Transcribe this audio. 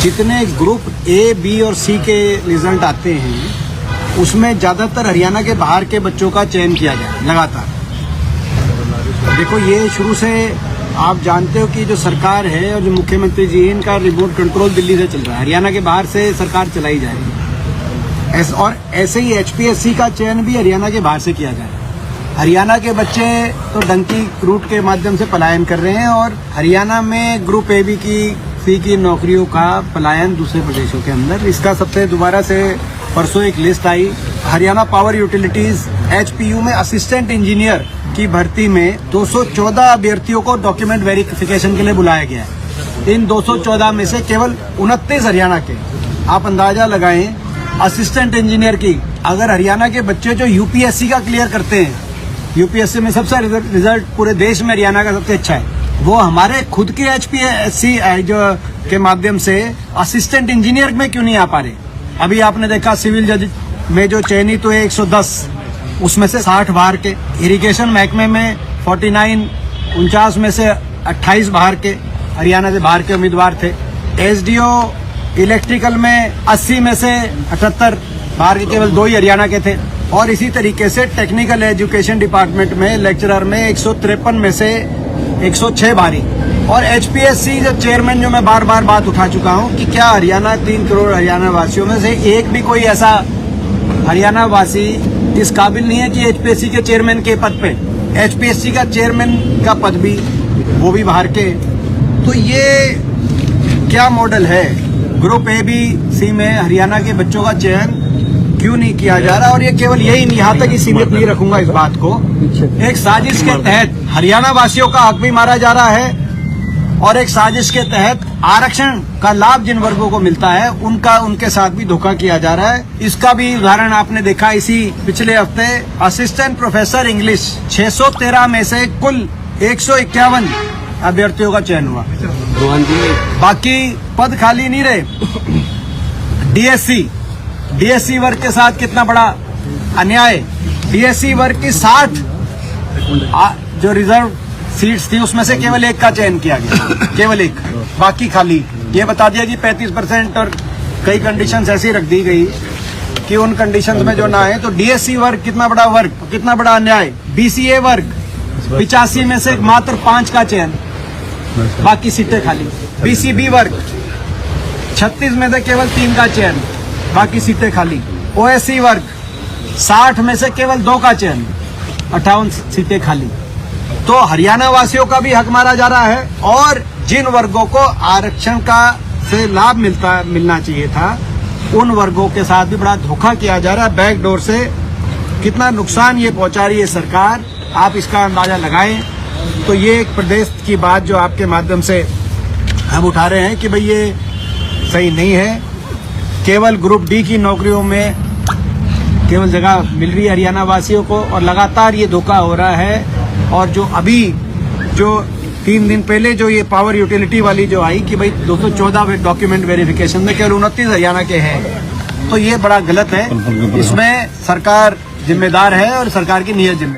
जितने group A, B और सी के रिजल्ट आते हैं उसमें ज़्यादातर हरियाणा के बाहर के बच्चों का चयन किया जाए लगातार। देखो, ये शुरू से आप जानते हो कि जो सरकार है और जो मुख्यमंत्री जी, इनका रिमोट कंट्रोल दिल्ली से चल रहा है, हरियाणा के बाहर से सरकार चलाई जा रही है। और ऐसे ही HPSC का चयन भी हरियाणा के बाहर से किया जा रहा है। हरियाणा के बच्चे तो डंकी रूट के माध्यम से पलायन कर रहे हैं और हरियाणा में ग्रुप ए, बी की, सी की नौकरियों का पलायन दूसरे प्रदेशों के अंदर। इसका सबसे दोबारा से परसों एक लिस्ट आई। हरियाणा पावर यूटिलिटीज HPU में असिस्टेंट इंजीनियर की भर्ती में 214 अभ्यर्थियों को डॉक्यूमेंट वेरिफिकेशन के लिए बुलाया गया है। इन 214 में से केवल 29 हरियाणा के। आप अंदाजा लगाएं, असिस्टेंट इंजीनियर की, अगर हरियाणा के बच्चे जो UPSC का क्लियर करते हैं, UPSC में सबसे रिजल्ट पूरे देश में हरियाणा का सबसे अच्छा है, वो हमारे खुद के HPSC जो के माध्यम से असिस्टेंट इंजीनियर में क्यों नहीं आ पा रहे। अभी आपने देखा सिविल जज में जो चयनित हुए 110, उसमें से 60 बाहर के। इरिगेशन महकमे में 49 में से 28 बाहर के, हरियाणा से बाहर के उम्मीदवार थे। SDO इलेक्ट्रिकल में 80 में से 78 बाहर के, केवल 2 ही हरियाणा के थे। और इसी तरीके से टेक्निकल एजुकेशन डिपार्टमेंट में लेक्चरर में 153 में से 106 बाहरी। और HPSC जो चेयरमैन, जो मैं बार बार बात उठा चुका हूं कि क्या हरियाणा 3 करोड़ हरियाणा वासियों में से एक भी कोई ऐसा हरियाणा वासी इस काबिल नहीं है कि HPSC के चेयरमैन के पद पे, HPSC का चेयरमैन का पद भी, वो भी बाहर के। तो ये क्या मॉडल है? ग्रुप A, B, C में हरियाणा के बच्चों का चयन क्यों नहीं किया जा रहा? और ये केवल यही, यहाँ तक ही सीमित नहीं रखूंगा इस बात को। एक साजिश के तहत हरियाणा वासियों का हक भी मारा जा रहा है और एक साजिश के तहत आरक्षण का लाभ जिन वर्गों को मिलता है उनके साथ भी धोखा किया जा रहा है। इसका भी उदाहरण आपने देखा इसी पिछले हफ्ते। असिस्टेंट प्रोफेसर इंग्लिश 613 में से कुल 151 अभ्यर्थियों का चयन हुआ, बाकी पद खाली नहीं रहे। DSC वर्ग के साथ कितना बड़ा अन्याय। DSC वर्ग की 60 जो रिजर्व सीट्स थी उसमें से केवल एक का चयन किया गया, केवल एक, बाकी खाली। ये बता दिया कि 35% और कई कंडीशंस ऐसी रख दी गई कि उन कंडीशंस में जो ना है। तो DSC वर्ग कितना बड़ा वर्ग, कितना बड़ा अन्याय। BCA वर्ग 85 में से मात्र 5 का चयन, बाकी सीटें खाली। BCB वर्ग 36 में से केवल 3 का चयन, बाकी सीटें खाली। OSC वर्ग 60 में से केवल 2 का चयन, 58 सीटें खाली। तो हरियाणा वासियों का भी हक मारा जा रहा है और जिन वर्गों को आरक्षण का से लाभ मिलना चाहिए था, उन वर्गों के साथ भी बड़ा धोखा किया जा रहा है बैकडोर से। कितना नुकसान ये पहुंचा रही है सरकार, आप इसका अंदाजा लगाएं। तो ये एक प्रदेश की बात जो आपके माध्यम से हम उठा रहे हैं कि भाई ये सही नहीं है। केवल ग्रुप D की नौकरियों में केवल जगह मिल रही है हरियाणा वासियों को और लगातार ये धोखा हो रहा है। और जो अभी जो 3 दिन पहले जो ये पावर यूटिलिटी वाली जो आई कि भाई 214 डॉक्यूमेंट वेरिफिकेशन में केवल 29 हरियाणा के हैं, तो ये बड़ा गलत है। इसमें सरकार जिम्मेदार है और सरकार की नियत जिम्मेदार।